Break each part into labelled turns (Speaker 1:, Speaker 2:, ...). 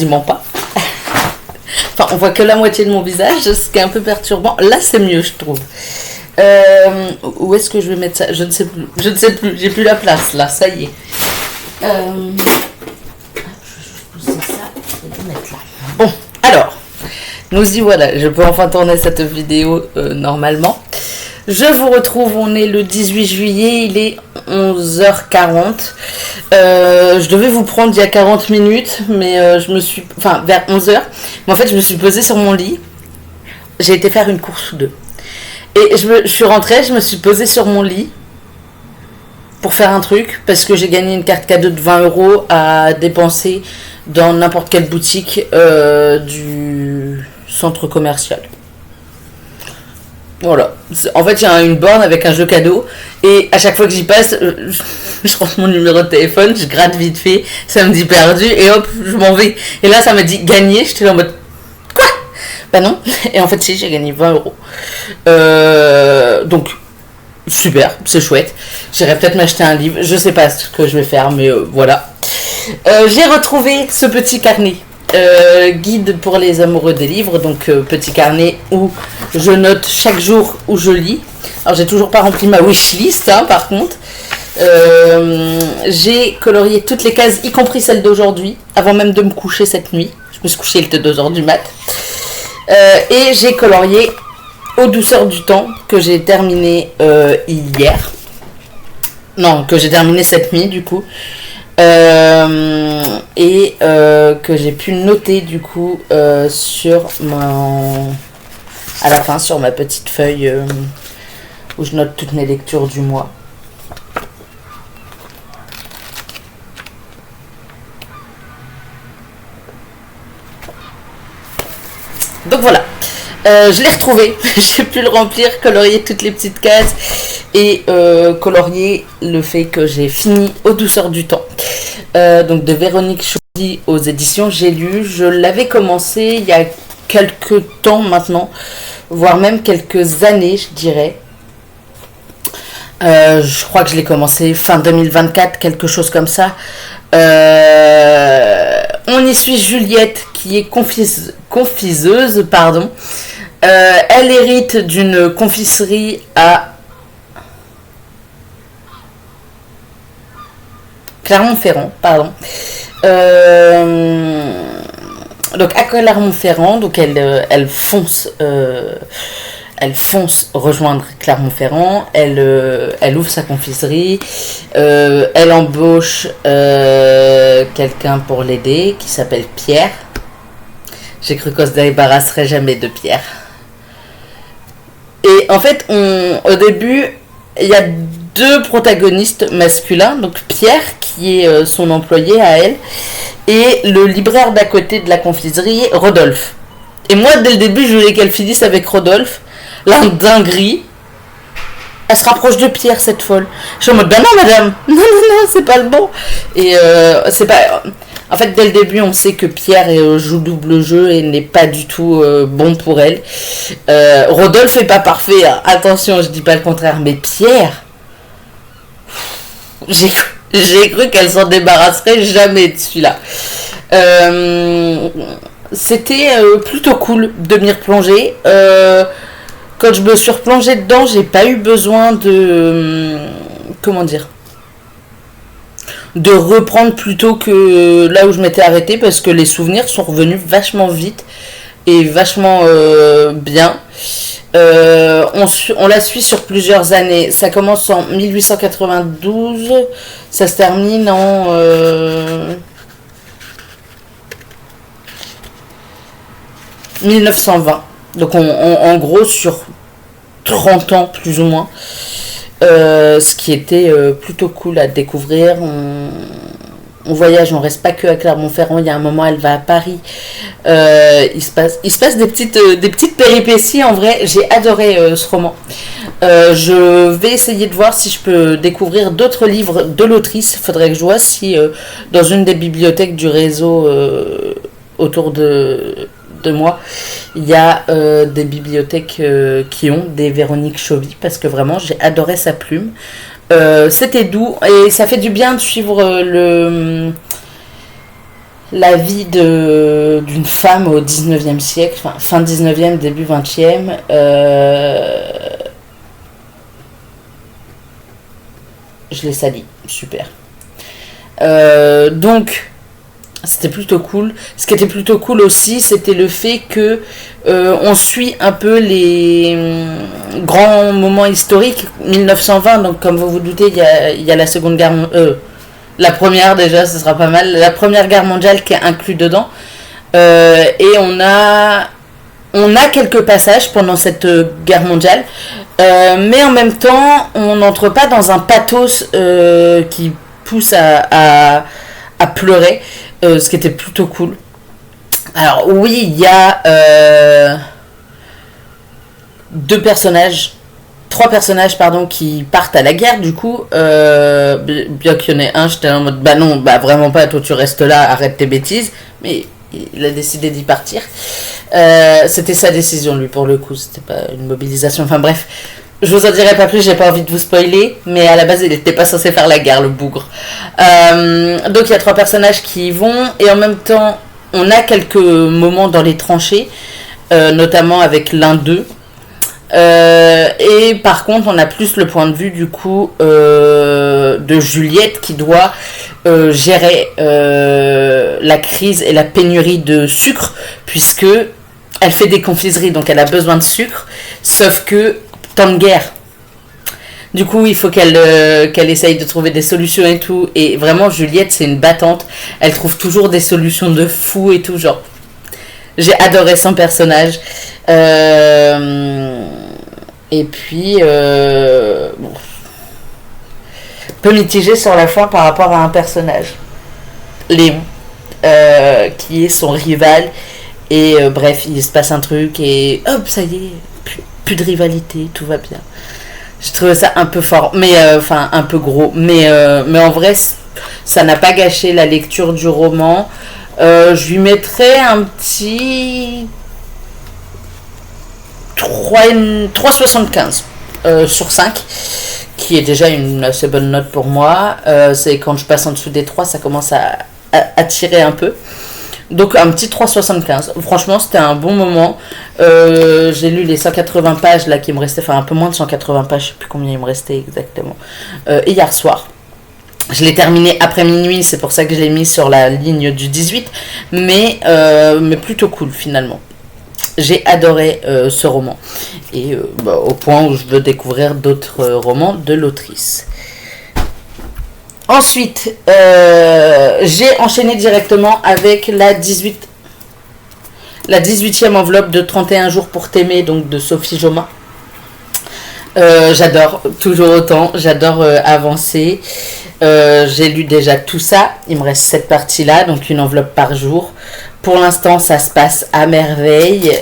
Speaker 1: quasiment pas. Enfin, on voit que la moitié de mon visage, ce qui est un peu perturbant. Là, c'est mieux, je trouve. Où est-ce que je vais mettre ça? Je ne sais plus. Je ne sais plus. J'ai plus la place, là. Ça y est. Je vais juste pousser ça et le mettre là. Bon, alors. Nous y voilà. Je peux enfin tourner cette vidéo normalement. Je vous retrouve, on est le 18 juillet, il est 11h40. Je devais vous prendre il y a 40 minutes, mais je me suis... Enfin, vers 11h. Mais en fait, je me suis posée sur mon lit. J'ai été faire une course ou deux. Et je suis rentrée, je me suis posée sur mon lit pour faire un truc, parce que j'ai gagné une carte cadeau de 20 € à dépenser dans n'importe quelle boutique du centre commercial. Voilà. En fait, il y a une borne avec un jeu cadeau. Et à chaque fois que j'y passe, je rentre mon numéro de téléphone, je gratte vite fait, ça me dit perdu, et hop, je m'en vais. Et là, ça m'a dit gagné. J'étais là en mode quoi? Bah non. Et en fait, si, j'ai gagné 20 €. Donc, super, c'est chouette. J'irai peut-être m'acheter un livre. Je sais pas ce que je vais faire, mais voilà. J'ai retrouvé ce petit carnet. Guide pour les amoureux des livres, donc petit carnet où je note chaque jour où je lis. Alors j'ai toujours pas rempli ma wishlist, hein, par contre. J'ai colorié toutes les cases, y compris celle d'aujourd'hui, avant même de me coucher cette nuit. Je me suis couchée, il était 2h du mat. Et j'ai colorié Aux douceurs du temps, que j'ai terminé hier. Non, que j'ai terminé cette nuit, du coup. Et que j'ai pu noter du coup sur à la fin sur ma petite feuille où je note toutes mes lectures du mois. Donc voilà, je l'ai retrouvé, j'ai pu le remplir, colorier toutes les petites cases et colorier le fait que j'ai fini Aux douceurs du temps. Donc de Véronique Chaudy aux éditions J'ai lu. Je l'avais commencé il y a quelques temps maintenant, voire même quelques années, je dirais. Je crois que je l'ai commencé fin 2024, quelque chose comme ça. On y suit Juliette qui est confiseuse, pardon. Elle hérite d'une confiserie à Clermont-Ferrand, pardon. Donc à Clermont-Ferrand, donc elle fonce rejoindre Clermont-Ferrand. Elle ouvre sa confiserie. Elle embauche quelqu'un pour l'aider qui s'appelle Pierre. J'ai cru qu'on se débarrasserait jamais de Pierre. Et en fait, au début, il y a deux protagonistes masculins, donc Pierre qui est son employé à elle, et le libraire d'à côté de la confiserie, Rodolphe. Et moi, dès le début, je voulais qu'elle finisse avec Rodolphe, la dinguerie. Elle se rapproche de Pierre, cette folle. Je suis en mode, ben non, madame, non, c'est pas le bon. Et c'est pas... En fait, dès le début, on sait que Pierre joue double jeu et n'est pas du tout bon pour elle. Rodolphe est pas parfait, hein. Attention, je dis pas le contraire, mais Pierre... J'ai cru qu'elle s'en débarrasserait jamais de celui-là. C'était plutôt cool de m'y replonger. Quand je me suis replongée dedans, j'ai pas eu besoin de... comment dire, de reprendre plutôt que là où je m'étais arrêtée, parce que les souvenirs sont revenus vachement vite et vachement bien. On la suit sur plusieurs années. Ça commence en 1892, ça se termine en 1920. Donc en gros sur 30 ans plus ou moins. Ce qui était plutôt cool à découvrir. On voyage, on reste pas que à Clermont-Ferrand. Il y a un moment, elle va à Paris. Il se passe des petites péripéties. En vrai, j'ai adoré ce roman. Je vais essayer de voir si je peux découvrir d'autres livres de l'autrice. Il faudrait que je vois si dans une des bibliothèques du réseau autour de moi, il y a des bibliothèques qui ont des Véronique Chaudy, parce que vraiment, j'ai adoré sa plume. C'était doux et ça fait du bien de suivre la vie d'une femme au 19e siècle, enfin, fin 19e, début 20e. Je l'ai sali, super. Donc, c'était plutôt cool. Ce qui était plutôt cool aussi, c'était le fait que on suit un peu les grands moments historiques. 1920, donc comme vous vous doutez, il y a la Seconde Guerre mondiale. La première déjà, ce sera pas mal. La Première Guerre mondiale qui est inclus dedans. Et on a quelques passages pendant cette guerre mondiale. Mais en même temps, on n'entre pas dans un pathos qui pousse à pleurer. Ce qui était plutôt cool. Alors oui, il y a trois personnages pardon, qui partent à la guerre du coup. Bien qu'il y en ait un, j'étais en mode bah non, bah vraiment pas, toi tu restes là, arrête tes bêtises. Mais il a décidé d'y partir. C'était sa décision lui pour le coup, c'était pas une mobilisation, enfin bref. Je vous en dirai pas plus, j'ai pas envie de vous spoiler, mais à la base il était pas censé faire la guerre, le bougre. Donc il y a trois personnages qui y vont, et en même temps on a quelques moments dans les tranchées, notamment avec l'un d'eux. Et par contre on a plus le point de vue du coup de Juliette qui doit gérer la crise et la pénurie de sucre, puisque elle fait des confiseries, donc elle a besoin de sucre, sauf que temps de guerre. Du coup, il faut qu'elle essaye de trouver des solutions et tout. Et vraiment, Juliette, c'est une battante. Elle trouve toujours des solutions de fou et tout. Genre, j'ai adoré son personnage. Et puis, bon, peu mitigé sur la fin par rapport à un personnage. Léon, qui est son rival. Et bref, il se passe un truc et hop, ça y est, plus de rivalité, tout va bien. Je trouvais ça un peu fort, mais enfin un peu gros, mais en vrai ça n'a pas gâché la lecture du roman. Je lui mettrais un petit 3,75 sur 5, qui est déjà une assez bonne note pour moi. C'est quand je passe en dessous des 3, ça commence à tirer un peu. Donc un petit 3,75. Franchement, c'était un bon moment. J'ai lu les 180 pages là qui me restaient, enfin un peu moins de 180 pages, je sais plus combien il me restait exactement. Et hier soir. Je l'ai terminé après minuit, c'est pour ça que je l'ai mis sur la ligne du 18. Mais plutôt cool finalement. J'ai adoré ce roman. Et au point où je veux découvrir d'autres romans de l'autrice. Ensuite, j'ai enchaîné directement avec la 18e enveloppe de 31 jours pour t'aimer, donc de Sophie Jomain. J'adore, toujours autant, j'adore avancer. J'ai lu déjà tout ça, il me reste cette partie-là, donc une enveloppe par jour. Pour l'instant, ça se passe à merveille.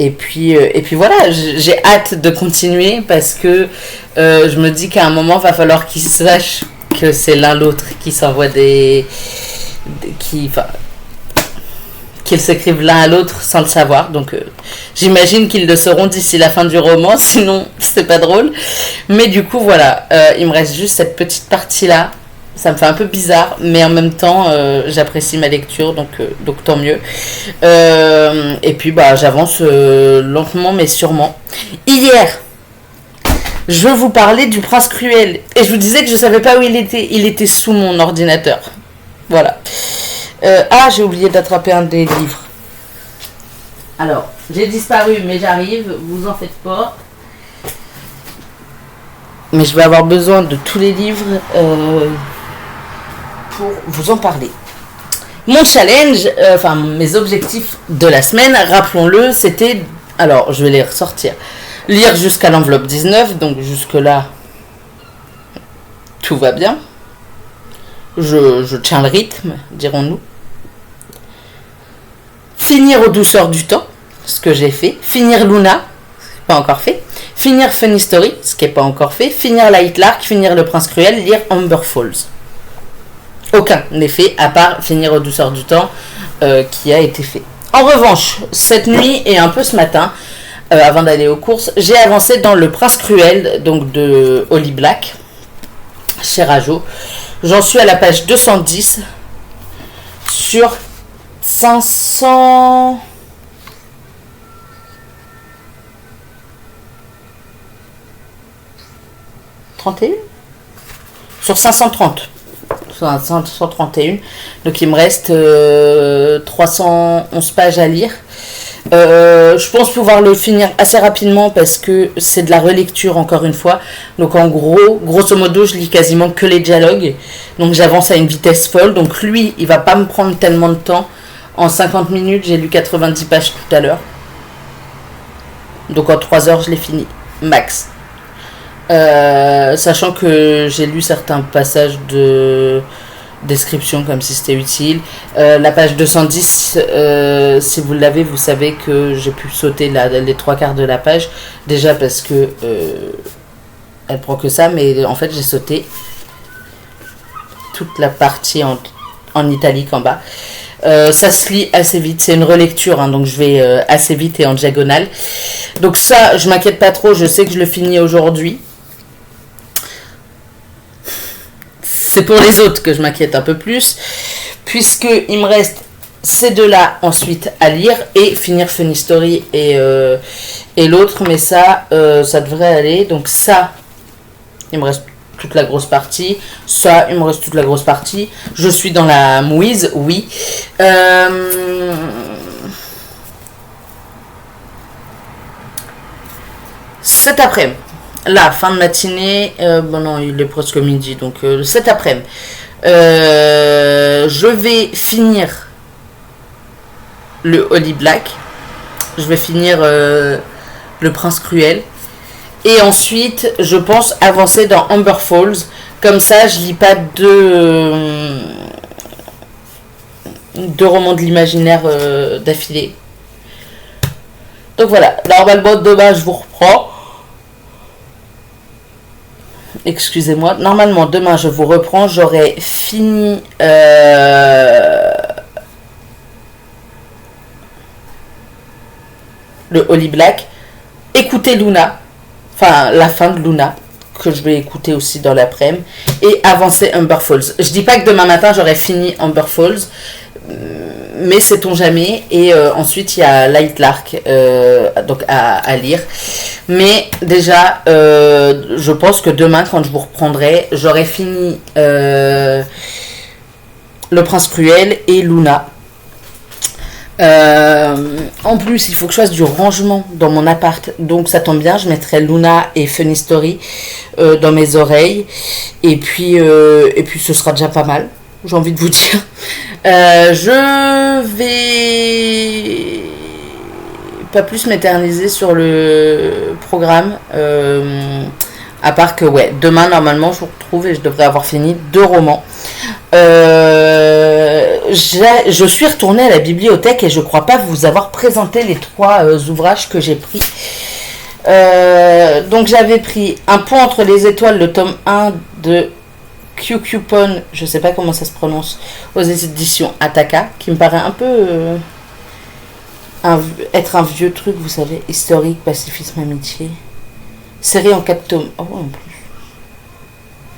Speaker 1: Et puis voilà, j'ai hâte de continuer parce que je me dis qu'à un moment, va falloir qu'ils sachent que c'est l'un l'autre qui s'envoie qu'ils s'écrivent l'un à l'autre sans le savoir. Donc j'imagine qu'ils le sauront d'ici la fin du roman, sinon c'est pas drôle. Mais du coup, voilà, il me reste juste cette petite partie-là. Ça me fait un peu bizarre, mais en même temps, j'apprécie ma lecture, donc tant mieux. Et puis, j'avance lentement, mais sûrement. Hier, je vous parlais du Prince Cruel, et je vous disais que je savais pas où il était. Il était sous mon ordinateur. Voilà. J'ai oublié d'attraper un des livres. Alors, j'ai disparu, mais j'arrive, vous en faites pas. Mais je vais avoir besoin de tous les livres pour vous en parler. Mon challenge, mes objectifs de la semaine, rappelons-le, c'était, alors je vais les ressortir, lire jusqu'à l'enveloppe 19, donc jusque là, tout va bien. Je tiens le rythme, dirons-nous. Finir aux douceurs du temps, ce que j'ai fait. Finir Luna, pas encore fait. Finir Funny Story, ce qui n'est pas encore fait. Finir Light Lark, finir Le Prince Cruel, lire Amber Falls. Aucun n'est fait, à part finir aux douceurs du temps, qui a été fait. En revanche, cette nuit et un peu ce matin, avant d'aller aux courses, j'ai avancé dans Le Prince Cruel, donc de Holly Black, chez Rajo. J'en suis à la page 210 sur 500... 31 sur 530. 531. Donc il me reste 311 pages à lire. Je pense pouvoir le finir assez rapidement parce que c'est de la relecture encore une fois. Donc en gros, grosso modo, je lis quasiment que les dialogues. Donc j'avance à une vitesse folle. Donc lui, il va pas me prendre tellement de temps. En 50 minutes, j'ai lu 90 pages tout à l'heure. Donc en 3 heures, je l'ai fini. Max. Sachant que j'ai lu certains passages de description comme si c'était utile. La page 210, si vous l'avez, vous savez que j'ai pu sauter les 3/4 de la page. Déjà parce que elle prend que ça, mais en fait j'ai sauté toute la partie en italique en bas. Ça se lit assez vite, c'est une relecture, hein, donc je vais assez vite et en diagonale. Donc ça, je m'inquiète pas trop, je sais que je le finis aujourd'hui. C'est pour les autres que je m'inquiète un peu plus, puisque il me reste ces deux-là ensuite à lire et finir Funny Story et l'autre, mais ça devrait aller. Donc ça, il me reste toute la grosse partie. Ça, il me reste toute la grosse partie. Je suis dans la mouise, oui. Cet après-midi. Là, fin de matinée, bon non, il est presque midi, donc cet après-midi, je vais finir le Holly Black, je vais finir le Prince Cruel, et ensuite, je pense avancer dans Amber Falls, comme ça, je lis pas deux romans de l'imaginaire d'affilée. Donc voilà, normalement, demain, je vous reprends. Excusez-moi, normalement demain je vous reprends, j'aurai fini le Holly Black, écoutez Luna, enfin la fin de Luna, que je vais écouter aussi dans l'après-midi, et avancer Amber Falls. Je dis pas que demain matin j'aurai fini Amber Falls, mais sait-on jamais. Et ensuite il y a Light Lark donc à lire. Mais déjà, je pense que demain, quand je vous reprendrai, j'aurai fini Le Prince Cruel et Luna. En plus, il faut que je fasse du rangement dans mon appart. Donc ça tombe bien, je mettrai Luna et Funny Story dans mes oreilles. Et puis ce sera déjà pas mal, j'ai envie de vous dire. Je vais pas plus m'éterniser sur le programme, à part que ouais, demain normalement je vous retrouve et je devrais avoir fini 2 romans. Je suis retournée à la bibliothèque et je crois pas vous avoir présenté les 3 ouvrages que j'ai pris. Donc j'avais pris Un pont entre les étoiles, le tome 1 de Kyukupon, je sais pas comment ça se prononce, aux éditions Ataka, qui me paraît un peu être un vieux truc, vous savez, historique, pacifisme, amitié. Série en 4 tomes. Oh, en plus.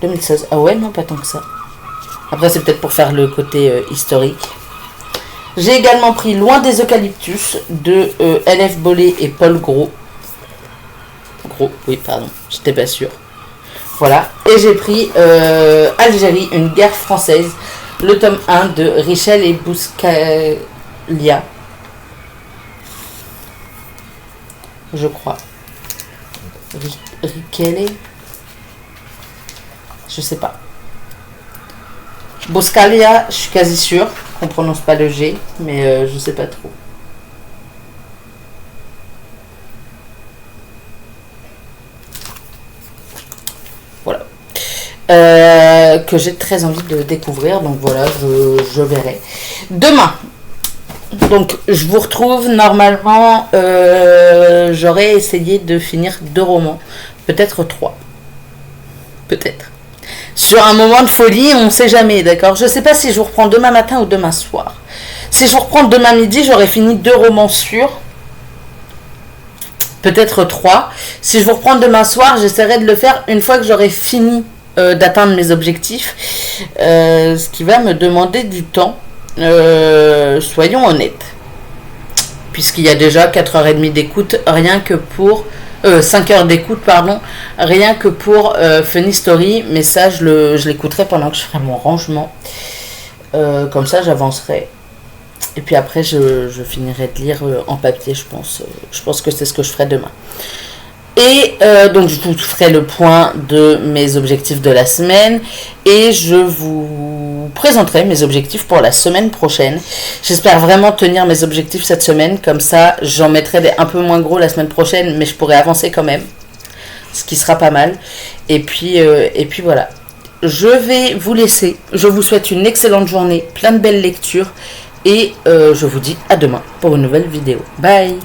Speaker 1: 2016. Ah ouais, non, pas tant que ça. Après, c'est peut-être pour faire le côté historique. J'ai également pris Loin des Eucalyptus de LF Bollet et Paul Gros. Gros, oui, pardon, j'étais pas sûre. Voilà. Et j'ai pris Algérie, une guerre française, le tome 1 de Richel et Bouscalia. Je crois. Rikele, je sais pas. Boscalia, je suis quasi sûre qu'on prononce pas le G, mais je sais pas trop. Voilà. Que j'ai très envie de découvrir, donc voilà, je verrai. Demain. Donc je vous retrouve normalement, j'aurais essayé de finir 2 romans, peut-être 3, peut-être. Sur un moment de folie, on ne sait jamais, d'accord. Je ne sais pas si je vous reprends demain matin ou demain soir. Si je vous reprends demain midi, j'aurais fini 2 romans sûrs, peut-être 3. Si je vous reprends demain soir, j'essaierai de le faire une fois que j'aurai fini d'atteindre mes objectifs, ce qui va me demander du temps, soyons honnêtes. Puisqu'il y a déjà 4h30 d'écoute, rien que pour... 5 heures d'écoute, pardon, rien que pour Funny Story, mais ça, je l'écouterai pendant que je ferai mon rangement. Comme ça, j'avancerai. Et puis après, je finirai de lire en papier, je pense. Je pense que c'est ce que je ferai demain. Et donc, je vous ferai le point de mes objectifs de la semaine. Et je vous présenterai mes objectifs pour la semaine prochaine. J'espère vraiment tenir mes objectifs cette semaine. Comme ça, j'en mettrai des un peu moins gros la semaine prochaine. Mais je pourrai avancer quand même. Ce qui sera pas mal. Et puis voilà. Je vais vous laisser. Je vous souhaite une excellente journée. Plein de belles lectures. Et je vous dis à demain pour une nouvelle vidéo. Bye!